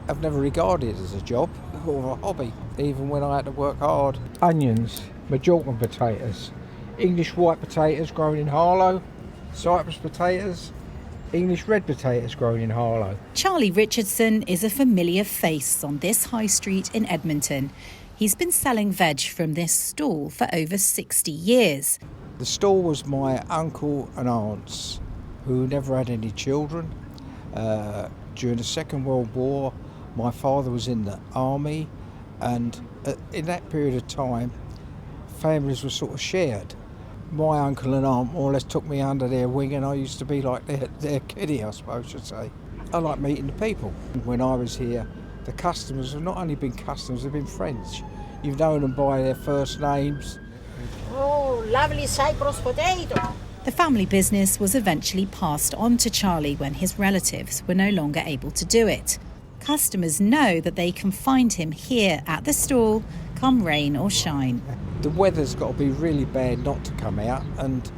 I've never regarded it as a job or a hobby, even when I had to work hard. Onions, Majorcan potatoes, English white potatoes grown in Harlow, Cyprus potatoes, English red potatoes grown in Harlow. Charlie Richardson is a familiar face on this high street in Edmonton. He's been selling veg from this stall for over 60 years. The stall was my uncle and aunts who never had any children. During the Second World War, my father was in the army, and in that period of time, families were sort of shared. My uncle and aunt more or less took me under their wing, and I used to be like their kiddie, I suppose I should say. I like meeting the people. When I was here, the customers have not only been customers, they've been friends. You've known them by their first names. Oh, lovely Cyprus potato. The family business was eventually passed on to Charlie when his relatives were no longer able to do it. Customers know that they can find him here at the stall, come rain or shine. The weather's got to be really bad not to come out, and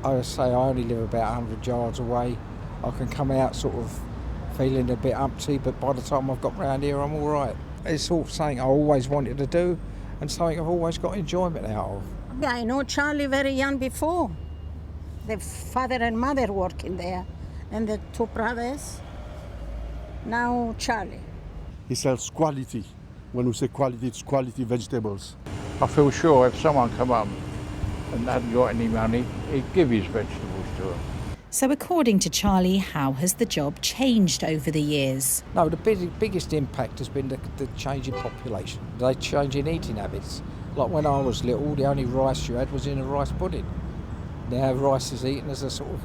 I say I only live about 100 yards away. I can come out sort of feeling a bit umpty, but by the time I've got round here, I'm all right. It's sort of something I always wanted to do, and something I've always got enjoyment out of. Yeah, I know Charlie very young before. The father and mother working there, and the two brothers. Now Charlie. He sells quality. When we say quality, it's quality vegetables. I feel sure if someone come up and hadn't got any money, he'd give his vegetables to them. So according to Charlie, how has the job changed over the years? No, the biggest impact has been the change in population, the change in eating habits. Like when I was little, the only rice you had was in a rice pudding. Now rice is eaten as a sort of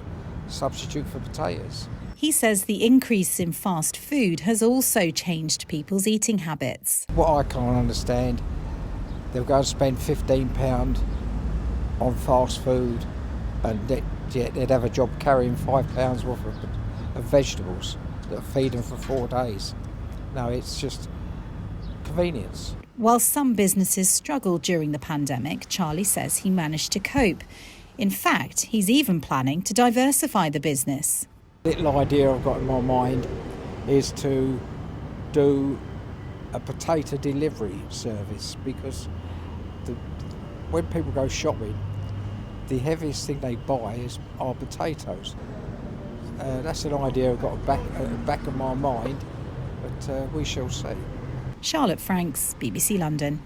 substitute for potatoes. He says the increase in fast food has also changed people's eating habits. What I can't understand, they'll go and spend £15 on fast food, and they'd have a job carrying £5 worth of vegetables that feed them for 4 days. No, it's just convenience. While some businesses struggled during the pandemic, Charlie says he managed to cope. In fact, he's even planning to diversify the business. The little idea I've got in my mind is to do a potato delivery service, because when people go shopping, the heaviest thing they buy are potatoes. That's an idea I've got at the back of my mind, but we shall see. Charlotte Franks, BBC London.